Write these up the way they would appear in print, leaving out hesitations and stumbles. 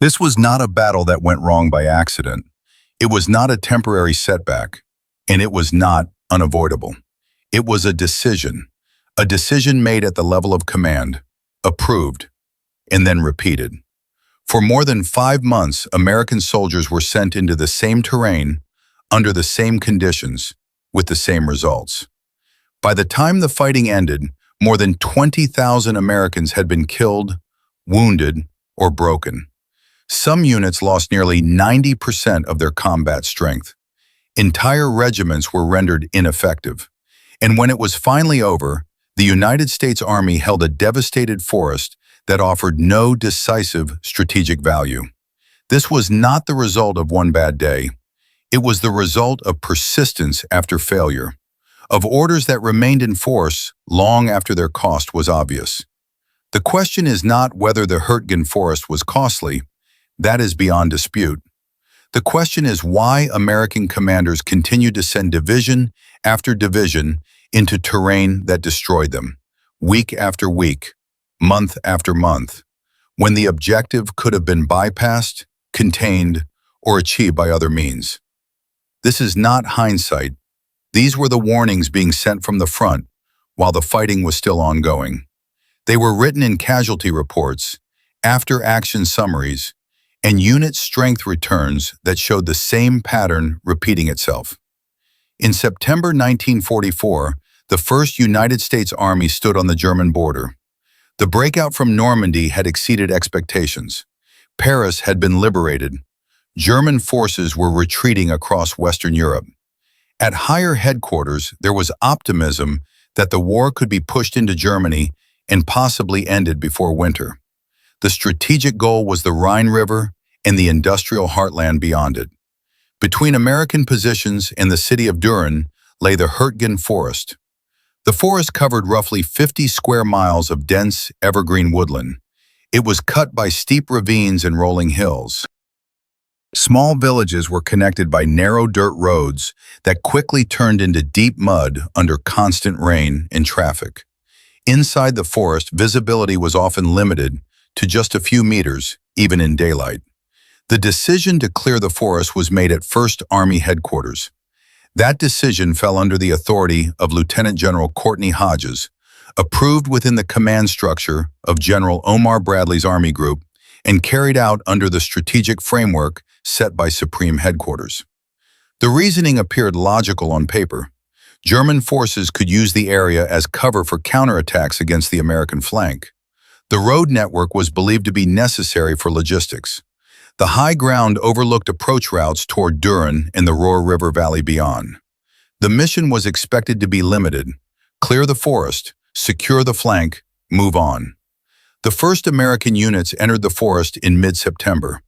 This was not a battle that went wrong by accident. It was not a temporary setback, and it was not unavoidable. It was a decision made at the level of command, approved, and then repeated. For more than 5 months, American soldiers were sent into the same terrain, under the same conditions, with the same results. By the time the fighting ended, more than 20,000 Americans had been killed, wounded, or broken. Some units lost nearly 90% of their combat strength. Entire regiments were rendered ineffective. And when it was finally over, the United States Army held a devastated forest that offered no decisive strategic value. This was not the result of one bad day. It was the result of persistence after failure, of orders that remained in force long after their cost was obvious. The question is not whether the Hürtgen Forest was costly. That is beyond dispute. The question is why American commanders continued to send division after division into terrain that destroyed them, week after week, month after month, when the objective could have been bypassed, contained, or achieved by other means. This is not hindsight. These were the warnings being sent from the front while the fighting was still ongoing. They were written in casualty reports, after-action summaries, and unit strength returns that showed the same pattern repeating itself. In September 1944, the 1st United States Army stood on the German border. The breakout from Normandy had exceeded expectations. Paris had been liberated. German forces were retreating across Western Europe. At higher headquarters, there was optimism that the war could be pushed into Germany and possibly ended before winter. The strategic goal was the Rhine River and the industrial heartland beyond it. Between American positions and the city of Düren lay the Hürtgen Forest. The forest covered roughly 50 square miles of dense, evergreen woodland. It was cut by steep ravines and rolling hills. Small villages were connected by narrow dirt roads that quickly turned into deep mud under constant rain and traffic. Inside the forest, visibility was often limited to just a few meters, even in daylight. The decision to clear the forest was made at 1st Army headquarters. That decision fell under the authority of Lieutenant General Courtney Hodges, approved within the command structure of General Omar Bradley's Army Group, and carried out under the strategic framework set by Supreme Headquarters. The reasoning appeared logical on paper. German forces could use the area as cover for counterattacks against the American flank. The road network was believed to be necessary for logistics. The high ground overlooked approach routes toward Düren and the Rohr River Valley beyond. The mission was expected to be limited: clear the forest, secure the flank, move on. The first American units entered the forest in mid-September.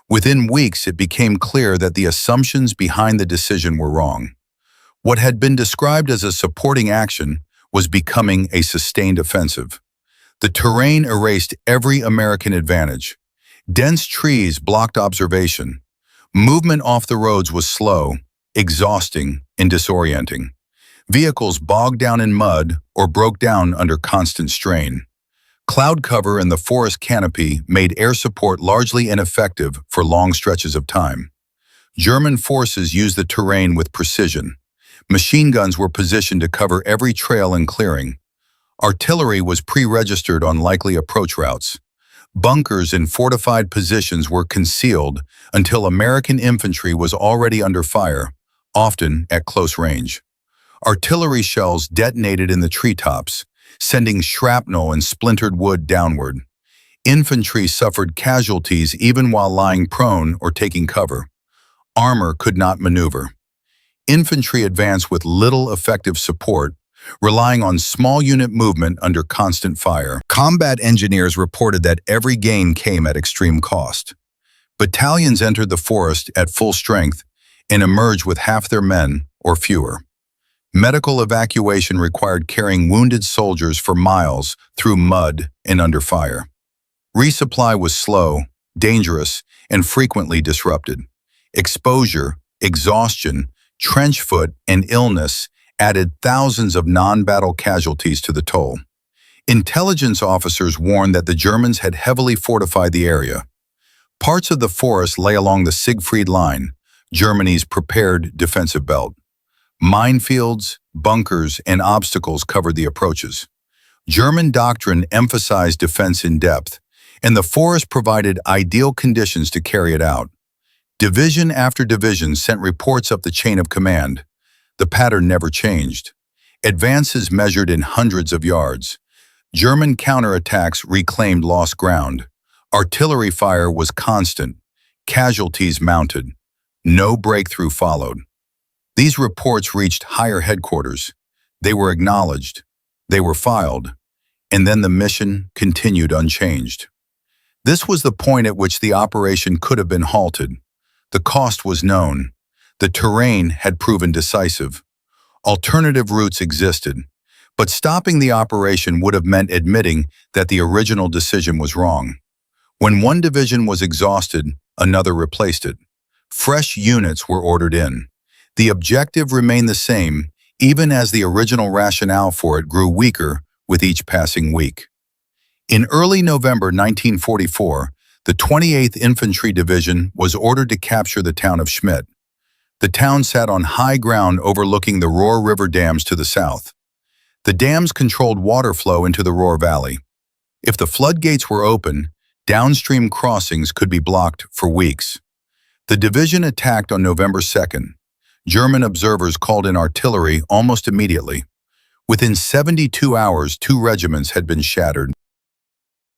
Within weeks, it became clear that the assumptions behind the decision were wrong. What had been described as a supporting action was becoming a sustained offensive. The terrain erased every American advantage. Dense trees blocked observation. Movement off the roads was slow, exhausting, and disorienting. Vehicles bogged down in mud or broke down under constant strain. Cloud cover in the forest canopy made air support largely ineffective for long stretches of time. German forces used the terrain with precision. Machine guns were positioned to cover every trail and clearing. Artillery was pre-registered on likely approach routes. Bunkers in fortified positions were concealed until American infantry was already under fire, often at close range. Artillery shells detonated in the treetops, sending shrapnel and splintered wood downward. Infantry suffered casualties even while lying prone or taking cover. Armor could not maneuver. Infantry advanced with little effective support, relying on small unit movement under constant fire. Combat engineers reported that every gain came at extreme cost. Battalions entered the forest at full strength and emerged with half their men or fewer. Medical evacuation required carrying wounded soldiers for miles through mud and under fire. Resupply was slow, dangerous, and frequently disrupted. Exposure, exhaustion, trench foot, and illness added thousands of non-battle casualties to the toll. Intelligence officers warned that the Germans had heavily fortified the area. Parts of the forest lay along the Siegfried Line, Germany's prepared defensive belt. Minefields, bunkers, and obstacles covered the approaches. German doctrine emphasized defense in depth, and the forest provided ideal conditions to carry it out. Division after division sent reports up the chain of command. The pattern never changed. Advances measured in hundreds of yards. German counterattacks reclaimed lost ground. Artillery fire was constant. Casualties mounted. No breakthrough followed. These reports reached higher headquarters. They were acknowledged. They were filed. And then the mission continued unchanged. This was the point at which the operation could have been halted. The cost was known. The terrain had proven decisive. Alternative routes existed, but stopping the operation would have meant admitting that the original decision was wrong. When one division was exhausted, another replaced it. Fresh units were ordered in. The objective remained the same, even as the original rationale for it grew weaker with each passing week. In early November 1944, the 28th Infantry Division was ordered to capture the town of Schmidt. The town sat on high ground overlooking the Rohr River dams to the south. The dams controlled water flow into the Rohr Valley. If the floodgates were open, downstream crossings could be blocked for weeks. The division attacked on November 2nd. German observers called in artillery almost immediately. Within 72 hours, 2 regiments had been shattered.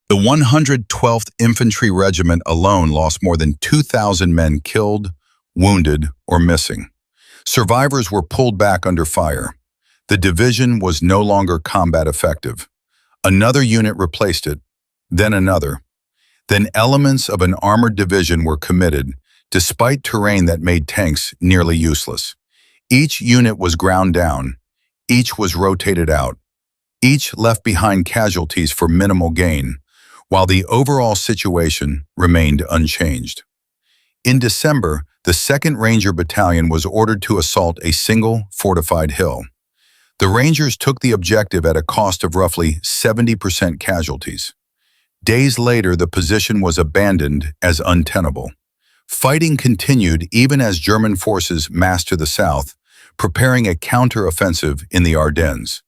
The 112th Infantry Regiment alone lost more than 2,000 men killed, wounded, or missing. Survivors were pulled back under fire. The division was no longer combat effective. Another unit replaced it, then another. Then elements of an armored division were committed, despite terrain that made tanks nearly useless. Each unit was ground down. Each was rotated out. Each left behind casualties for minimal gain, while the overall situation remained unchanged. In December, the 2nd Ranger Battalion was ordered to assault a single fortified hill. The Rangers took the objective at a cost of roughly 70% casualties. Days later, the position was abandoned as untenable. Fighting continued even as German forces massed to the south, preparing a counter-offensive in the Ardennes.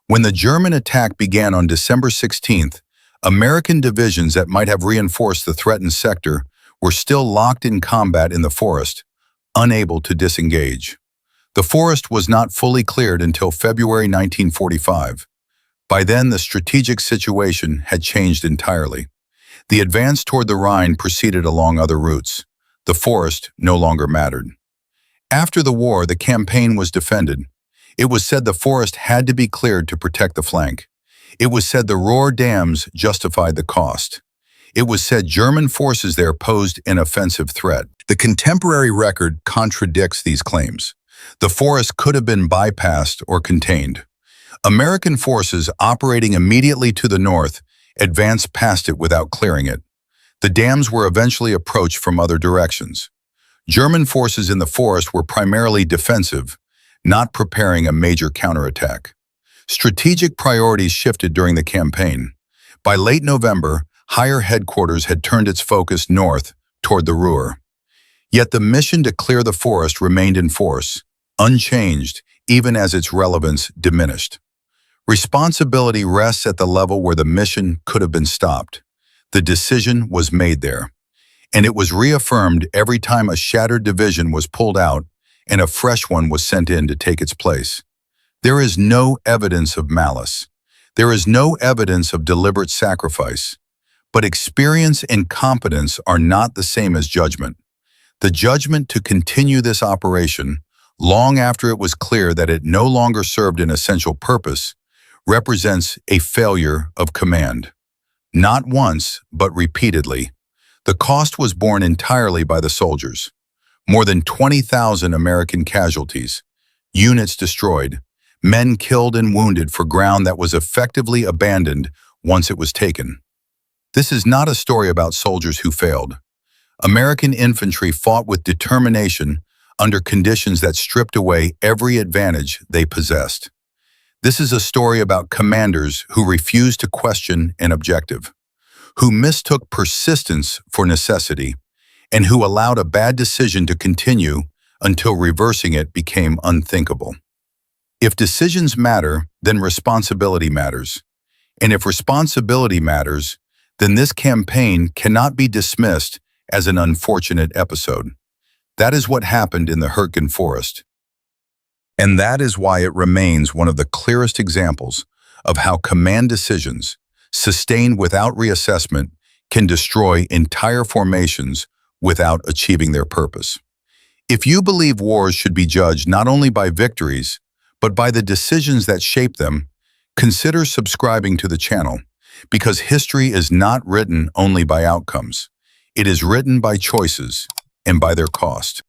When the German attack began on December 16th, American divisions that might have reinforced the threatened sector were still locked in combat in the forest, unable to disengage. The forest was not fully cleared until February 1945. By then, the strategic situation had changed entirely. The advance toward the Rhine proceeded along other routes. The forest no longer mattered. After the war, the campaign was defended. It was said the forest had to be cleared to protect the flank. It was said the Rohr dams justified the cost. It was said German forces there posed an offensive threat. The contemporary record contradicts these claims. The forest could have been bypassed or contained. American forces operating immediately to the north advanced past it without clearing it. The dams were eventually approached from other directions. German forces in the forest were primarily defensive, not preparing a major counterattack. Strategic priorities shifted during the campaign. By late November, higher headquarters had turned its focus north toward the Ruhr. Yet the mission to clear the forest remained in force, unchanged even as its relevance diminished. Responsibility rests at the level where the mission could have been stopped. The decision was made there, and it was reaffirmed every time a shattered division was pulled out and a fresh one was sent in to take its place. There is no evidence of malice. There is no evidence of deliberate sacrifice. But experience and competence are not the same as judgment. The judgment to continue this operation, long after it was clear that it no longer served an essential purpose, represents a failure of command. Not once, but repeatedly. The cost was borne entirely by the soldiers. More than 20,000 American casualties, units destroyed, men killed and wounded for ground that was effectively abandoned once it was taken. This is not a story about soldiers who failed. American infantry fought with determination under conditions that stripped away every advantage they possessed. This is a story about commanders who refused to question an objective, who mistook persistence for necessity, and who allowed a bad decision to continue until reversing it became unthinkable. If decisions matter, then responsibility matters. And if responsibility matters, then this campaign cannot be dismissed as an unfortunate episode. That is what happened in the Hürtgen Forest. And that is why it remains one of the clearest examples of how command decisions, sustained without reassessment, can destroy entire formations without achieving their purpose. If you believe wars should be judged not only by victories, but by the decisions that shape them, consider subscribing to the channel, because history is not written only by outcomes. It is written by choices and by their cost.